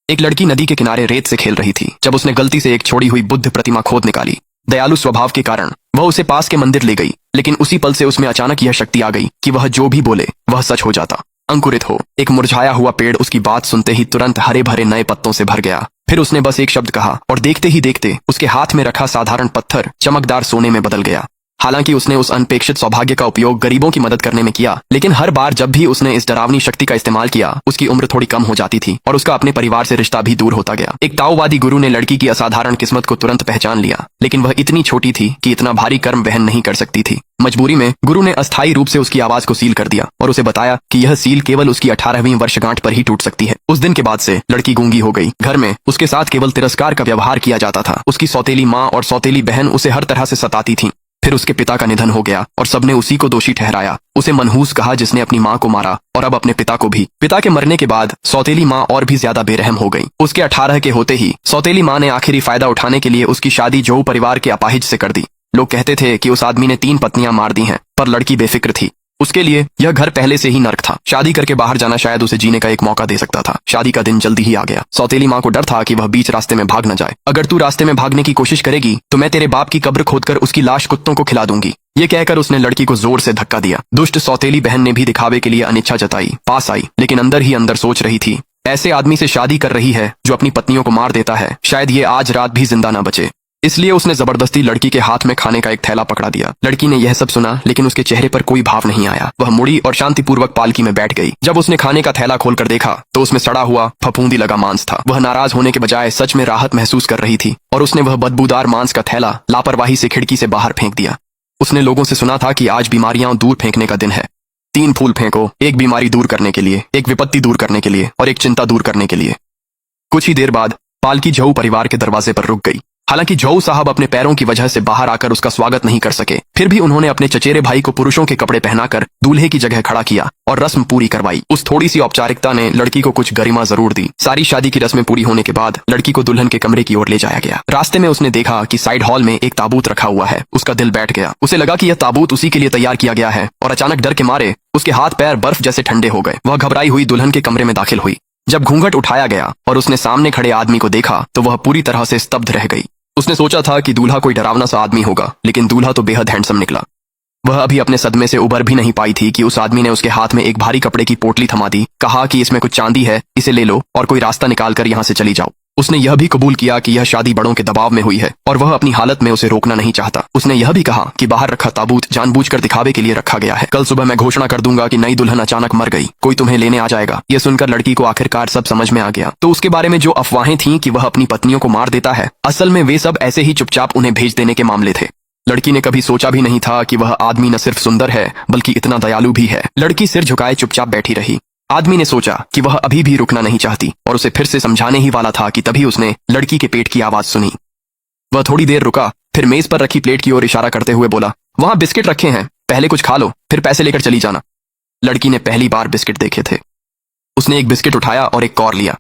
एक लड़की नदी के किनारे रेत से खेल रही थी जब उसने गलती से एक छोड़ी हुई बुद्ध प्रतिमा खोद निकाली। दयालु स्वभाव के कारण वह उसे पास के मंदिर ले गई, लेकिन उसी पल से उसमें अचानक यह शक्ति आ गई कि वह जो भी बोले वह सच हो जाता। अंकुरित हो एक मुरझाया हुआ पेड़ उसकी बात सुनते ही तुरंत हरे भरे नए पत्तों से भर गया। फिर उसने बस एक शब्द कहा और देखते ही देखते उसके हाथ में रखा साधारण पत्थर चमकदार सोने में बदल गया। हालांकि उसने उस अनपेक्षित सौभाग्य का उपयोग गरीबों की मदद करने में किया, लेकिन हर बार जब भी उसने इस डरावनी शक्ति का इस्तेमाल किया उसकी उम्र थोड़ी कम हो जाती थी और उसका अपने परिवार से रिश्ता भी दूर होता गया। एक ताओवादी गुरु ने लड़की की असाधारण किस्मत को तुरंत पहचान लिया, लेकिन वह इतनी छोटी थी कि इतना भारी कर्म वहन नहीं कर सकती थी। मजबूरी में गुरु ने अस्थायी रूप से उसकी आवाज को सील कर दिया और उसे बताया कि यह सील केवल उसकी 18वीं वर्षगांठ पर ही टूट सकती है। उस दिन के बाद से लड़की गूंगी हो गई। घर में उसके साथ केवल तिरस्कार का व्यवहार किया जाता था। उसकी सौतेली माँ और सौतेली बहन उसे हर तरह से सताती थीं। फिर उसके पिता का निधन हो गया और सबने उसी को दोषी ठहराया। उसे मनहूस कहा जिसने अपनी माँ को मारा और अब अपने पिता को भी। पिता के मरने के बाद सौतेली माँ और भी ज्यादा बेरहम हो गई। उसके 18 के होते ही सौतेली माँ ने आखिरी फायदा उठाने के लिए उसकी शादी जोऊ परिवार के अपाहिज से कर दी। लोग कहते थे कि उस आदमी ने 3 पत्नियां मार दी हैं, पर लड़की बेफिक्र थी। उसके लिए यह घर पहले से ही नर्क था। शादी करके बाहर जाना शायद उसे जीने का एक मौका दे सकता था। शादी का दिन जल्दी ही आ गया। सौतेली माँ को डर था कि वह बीच रास्ते में भाग न जाए। अगर तू रास्ते में भागने की कोशिश करेगी तो मैं तेरे बाप की कब्र खोदकर उसकी लाश कुत्तों को खिला दूंगी। ये कहकर उसने लड़की को जोर से धक्का दिया। दुष्ट सौतेली बहन ने भी दिखावे के लिए अनिच्छा जताई, पास आई, लेकिन अंदर ही अंदर सोच रही थी, ऐसे आदमी से शादी कर रही है जो अपनी पत्नियों को मार देता है, शायद ये आज रात भी जिंदा न बचे। इसलिए उसने जबरदस्ती लड़की के हाथ में खाने का एक थैला पकड़ा दिया। लड़की ने यह सब सुना, लेकिन उसके चेहरे पर कोई भाव नहीं आया। वह मुड़ी और शांतिपूर्वक पालकी में बैठ गई। जब उसने खाने का थैला खोलकर देखा तो उसमें सड़ा हुआ फफूंदी लगा मांस था। वह नाराज होने के बजाय सच में राहत महसूस कर रही थी और उसने वह बदबूदार मांस का थैला लापरवाही से खिड़की से बाहर फेंक दिया। उसने लोगों से सुना था कि आज बीमारियां दूर फेंकने का दिन है। 3 फूल फेंको, एक बीमारी दूर करने के लिए, एक विपत्ति दूर करने के लिए और एक चिंता दूर करने के लिए। कुछ ही देर बाद पालकी जोऊ परिवार के दरवाजे पर रुक गई। हालांकि जोऊ साहब अपने पैरों की वजह से बाहर आकर उसका स्वागत नहीं कर सके, फिर भी उन्होंने अपने चचेरे भाई को पुरुषों के कपड़े पहनाकर दूल्हे की जगह खड़ा किया और रस्म पूरी करवाई। उस थोड़ी सी औपचारिकता ने लड़की को कुछ गरिमा जरूर दी। सारी शादी की रस्में पूरी होने के बाद लड़की को दुल्हन के कमरे की ओर ले जाया गया। रास्ते में उसने देखा कि साइड हॉल में एक ताबूत रखा हुआ है। उसका दिल बैठ गया। उसे लगा कि यह ताबूत उसी के लिए तैयार किया गया है और अचानक डर के मारे उसके हाथ पैर बर्फ जैसे ठंडे हो गए। वह घबराई हुई दुल्हन के कमरे में दाखिल हुई। जब घूंघट उठाया गया और उसने सामने खड़े आदमी को देखा तो वह पूरी तरह से स्तब्ध रह गई। उसने सोचा था कि दूल्हा कोई डरावना सा आदमी होगा, लेकिन दूल्हा तो बेहद हैंडसम निकला। वह अभी अपने सदमे से उबर भी नहीं पाई थी कि उस आदमी ने उसके हाथ में एक भारी कपड़े की पोटली थमा दी। कहा कि इसमें कुछ चांदी है, इसे ले लो और कोई रास्ता निकाल कर यहाँ से चली जाओ। उसने यह भी कबूल किया कि यह शादी बड़ों के दबाव में हुई है और वह अपनी हालत में उसे रोकना नहीं चाहता। उसने यह भी कहा कि बाहर रखा ताबूत जानबूझकर दिखावे के लिए रखा गया है। कल सुबह मैं घोषणा कर दूंगा कि नई दुल्हन अचानक मर गई, कोई तुम्हें लेने आ जाएगा। यह सुनकर लड़की को आखिरकार सब समझ में आ गया। तो उसके बारे में जो अफवाहें थीं कि वह अपनी पत्नियों को मार देता है, असल में वे सब ऐसे ही चुपचाप उन्हें भेज देने के मामले थे। लड़की ने कभी सोचा भी नहीं था कि वह आदमी न सिर्फ सुंदर है बल्कि इतना दयालु भी है। लड़की सिर झुकाए चुपचाप बैठी रही। आदमी ने सोचा कि वह अभी भी रुकना नहीं चाहती और उसे फिर से समझाने ही वाला था कि तभी उसने लड़की के पेट की आवाज सुनी। वह थोड़ी देर रुका, फिर मेज पर रखी प्लेट की ओर इशारा करते हुए बोला, वहां बिस्किट रखे हैं, पहले कुछ खा लो, फिर पैसे लेकर चली जाना। लड़की ने पहली बार बिस्किट देखे थे। उसने एक बिस्किट उठाया और एक कौर लिया।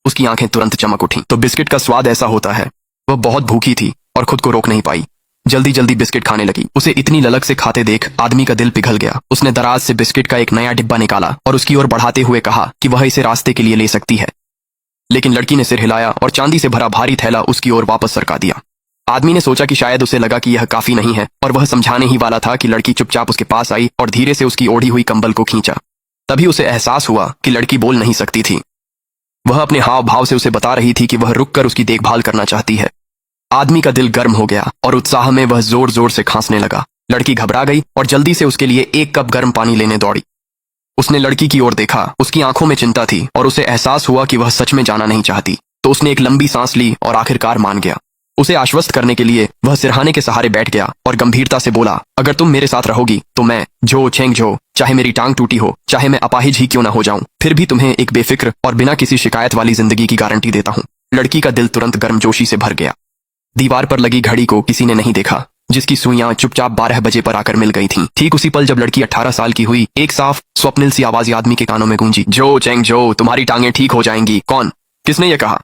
उसकी आंखें तुरंत चमक उठी। तो बिस्किट का स्वाद ऐसा होता है। वह बहुत भूखी थी और खुद को रोक नहीं पाई। जल्दी जल्दी बिस्किट खाने लगी। उसे इतनी ललक से खाते देख आदमी का दिल पिघल गया। उसने दराज से बिस्किट का एक नया डिब्बा निकाला और उसकी ओर बढ़ाते हुए कहा कि वह इसे रास्ते के लिए ले सकती है, लेकिन लड़की ने सिर हिलाया और चांदी से भरा भारी थैला उसकी ओर वापस सरका दिया। आदमी ने सोचा कि शायद उसे लगा कि यह काफी नहीं है और वह समझाने ही वाला था कि लड़की चुपचाप उसके पास आई और धीरे से उसकी ओढ़ी हुई कंबल को खींचा। तभी उसे एहसास हुआ कि लड़की बोल नहीं सकती थी। वह अपने हाव भाव से उसे बता रही थी कि वह रुककर उसकी देखभाल करना चाहती है। आदमी का दिल गर्म हो गया और उत्साह में वह जोर जोर से खांसने लगा। लड़की घबरा गई और जल्दी से उसके लिए 1 कप गर्म पानी लेने दौड़ी। उसने लड़की की ओर देखा। उसकी आंखों में चिंता थी और उसे एहसास हुआ कि वह सच में जाना नहीं चाहती। तो उसने एक लंबी सांस ली और आखिरकार मान गया। उसे आश्वस्त करने के लिए वह सिरहाने के सहारे बैठ गया और गंभीरता से बोला, अगर तुम मेरे साथ रहोगी तो मैं जो छेंग जो, चाहे मेरी टांग टूटी हो, चाहे मैं अपाहिज ही क्यों ना हो जाऊं, फिर भी तुम्हें एक बेफिक्र और बिना किसी शिकायत वाली जिंदगी की गारंटी देता हूं। लड़की का दिल तुरंत गर्मजोशी से भर गया। दीवार पर लगी घड़ी को किसी ने नहीं देखा, जिसकी सुइयां चुपचाप 12 बजे पर आकर मिल गई थीं। ठीक उसी पल जब लड़की 18 साल की हुई, एक साफ स्वप्निल सी आवाज आदमी के कानों में गूंजी, जो चेंग जो, तुम्हारी टांगें ठीक हो जाएंगी। कौन? किसने ये कहा?